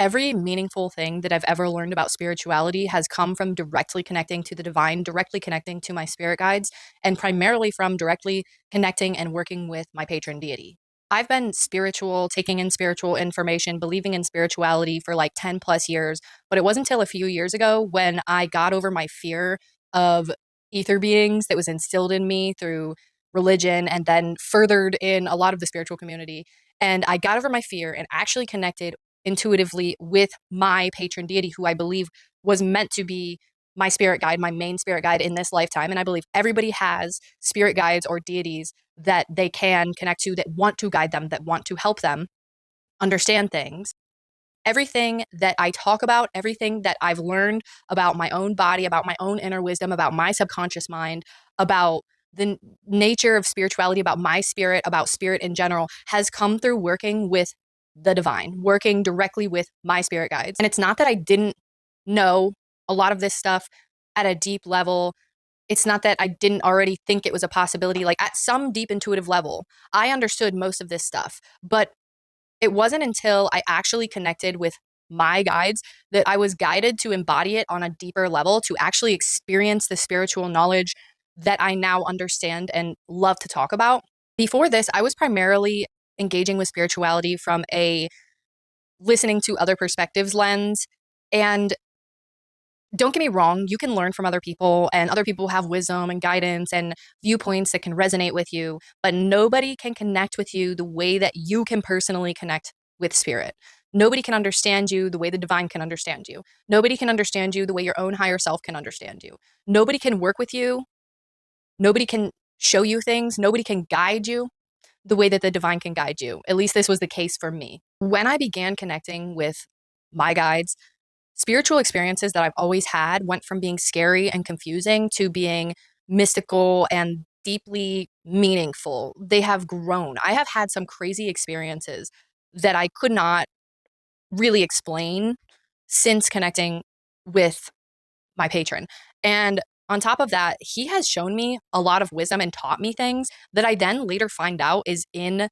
Every meaningful thing that I've ever learned about spirituality has come from directly connecting to the divine, directly connecting to my spirit guides, and primarily from directly connecting and working with my patron deity. I've been spiritual, taking in spiritual information, believing in spirituality for like 10 plus years, but it wasn't until a few years ago when I got over my fear of ether beings that was instilled in me through religion and then furthered in a lot of the spiritual community. And I got over my fear and actually connected intuitively with my patron deity, who I believe was meant to be my spirit guide, my main spirit guide in this lifetime. And I believe everybody has spirit guides or deities that they can connect to, that want to guide them, that want to help them understand things. Everything that I talk about, everything that I've learned about my own body, about my own inner wisdom, about my subconscious mind, about the nature of spirituality, about my spirit, about spirit in general, has come through working with the divine, working directly with my spirit guides. And it's not that I didn't know a lot of this stuff at a deep level. It's not that I didn't already think it was a possibility. Like at some deep intuitive level, I understood most of this stuff, but it wasn't until I actually connected with my guides that I was guided to embody it on a deeper level, to actually experience the spiritual knowledge that I now understand and love to talk about. Before this, I was primarily engaging with spirituality from a listening to other perspectives lens. And don't get me wrong, you can learn from other people, and other people have wisdom and guidance and viewpoints that can resonate with you, but nobody can connect with you the way that you can personally connect with spirit. Nobody can understand you the way the divine can understand you. Nobody can understand you the way your own higher self can understand you. Nobody can work with you. Nobody can show you things. Nobody can guide you the way that the divine can guide you. At least this was the case for me. When I began connecting with my guides, spiritual experiences that I've always had went from being scary and confusing to being mystical and deeply meaningful. They have grown. I have had some crazy experiences that I could not really explain since connecting with my patron. And on top of that, he has shown me a lot of wisdom and taught me things that I then later find out is in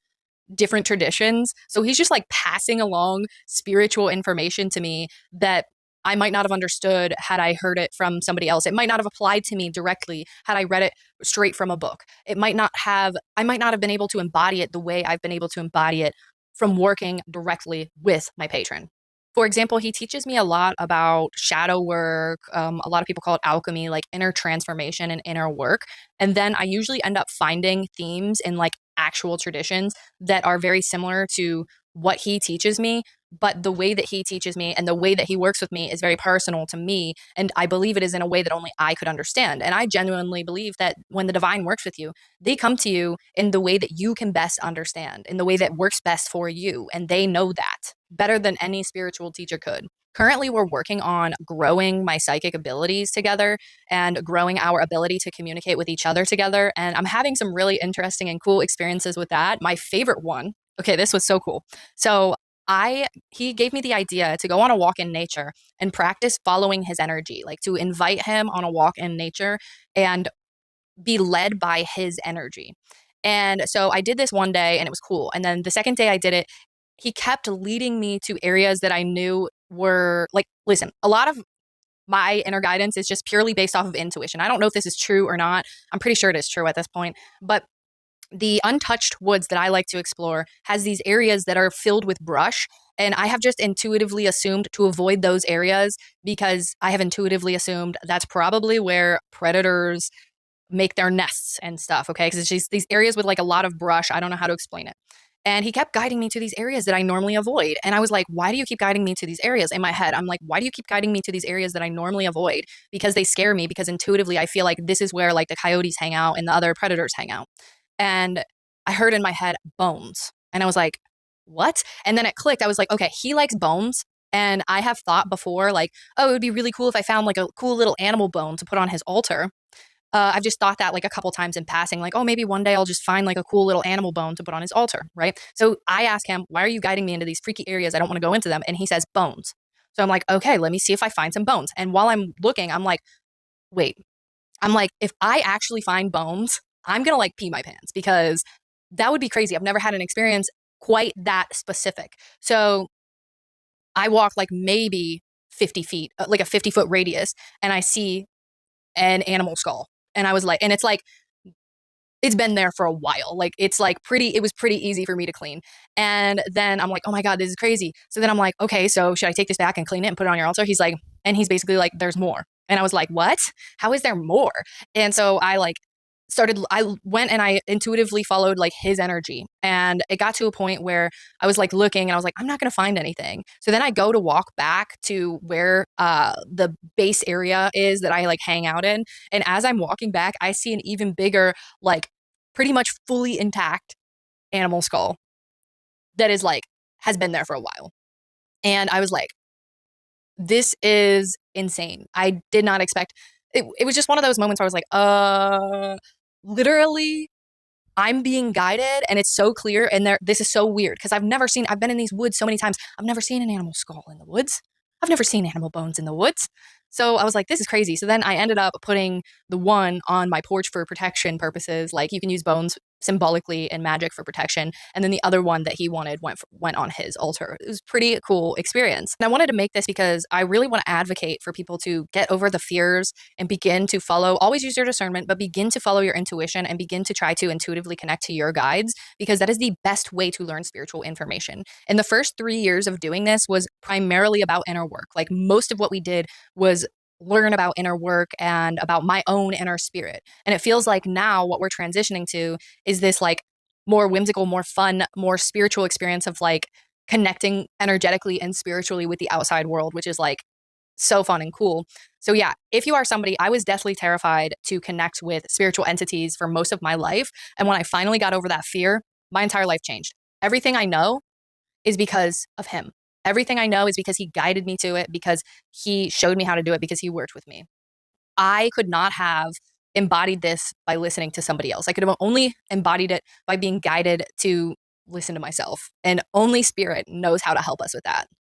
different traditions. So he's just like passing along spiritual information to me that I might not have understood had I heard it from somebody else. It might not have applied to me directly had I read it straight from a book. I might not have been able to embody it the way I've been able to embody it from working directly with my patron. For example, he teaches me a lot about shadow work. A lot of people call it alchemy, like inner transformation and inner work. And then I usually end up finding themes in like actual traditions that are very similar to what he teaches me, but the way that he teaches me and the way that he works with me is very personal to me. And I believe it is in a way that only I could understand. And I genuinely believe that when the divine works with you, they come to you in the way that you can best understand, in the way that works best for you. And they know that better than any spiritual teacher could. Currently, we're working on growing my psychic abilities together and growing our ability to communicate with each other together. And I'm having some really interesting and cool experiences with that. My favorite one, okay, this was so cool. So he gave me the idea to go on a walk in nature and practice following his energy, like to invite him on a walk in nature and be led by his energy. And so I did this one day and it was cool. And then the second day I did it, he kept leading me to areas that I knew were like, listen, a lot of my inner guidance is just purely based off of intuition. I don't know if this is true or not. I'm pretty sure it is true at this point. But the untouched woods that I like to explore has these areas that are filled with brush. And I have just intuitively assumed to avoid those areas because I have intuitively assumed that's probably where predators make their nests and stuff. Okay. Because it's just these areas with like a lot of brush. I don't know how to explain it. And he kept guiding me to these areas that I normally avoid. And I was like, why do you keep guiding me to these areas? In my head, I'm like, why do you keep guiding me to these areas that I normally avoid? Because they scare me, because intuitively I feel like this is where like the coyotes hang out and the other predators hang out. And I heard in my head, bones. And I was like, what? And then it clicked. I was like, okay, he likes bones. And I have thought before, like, oh, it would be really cool if I found like a cool little animal bone to put on his altar. I've just thought that like a couple times in passing, like, oh, maybe one day I'll just find like a cool little animal bone to put on his altar, right? So I ask him, why are you guiding me into these freaky areas? I don't want to go into them. And he says, bones. So I'm like, okay, let me see if I find some bones. And while I'm looking, I'm like, wait, I'm like, if I actually find bones, I'm going to like pee my pants because that would be crazy. I've never had an experience quite that specific. So I walk like maybe 50 feet, like a 50-foot radius, and I see an animal skull. And I was like, and it's like, it's been there for a while. Like it's like it was pretty easy for me to clean. And then I'm like, oh my God, this is crazy. So then I'm like, okay, so should I take this back and clean it and put it on your altar? He's like, and he's basically like, there's more. And I was like, what? How is there more? And so I went and I intuitively followed like his energy. And it got to a point where I was like looking and I was like, I'm not going to find anything. So then I go to walk back to where the base area is that I like hang out in. And as I'm walking back, I see an even bigger, like pretty much fully intact animal skull that is like, has been there for a while. And I was like, this is insane. I did not expect it was just one of those moments where I was like, literally I'm being guided and it's so clear and this is so weird because I've been in these woods so many times. I've never seen an animal skull in the woods. I've never seen animal bones in the woods. So I was like, this is crazy. So then I ended up putting the one on my porch for protection purposes. Like you can use bones symbolically and magic for protection. And then the other one that he wanted went on his altar. It was a pretty cool experience. And I wanted to make this because I really want to advocate for people to get over the fears and begin to follow, always use your discernment, but begin to follow your intuition and begin to try to intuitively connect to your guides because that is the best way to learn spiritual information. And the first 3 years of doing this was primarily about inner work. Like most of what we did was learn about inner work and about my own inner spirit. And it feels like now what we're transitioning to is this like more whimsical, more fun, more spiritual experience of like connecting energetically and spiritually with the outside world, which is like so fun and cool. So yeah, if you are somebody, I was deathly terrified to connect with spiritual entities for most of my life. And when I finally got over that fear, my entire life changed. Everything I know is because of him. Everything I know is because he guided me to it, because he showed me how to do it, because he worked with me. I could not have embodied this by listening to somebody else. I could have only embodied it by being guided to listen to myself. And only spirit knows how to help us with that.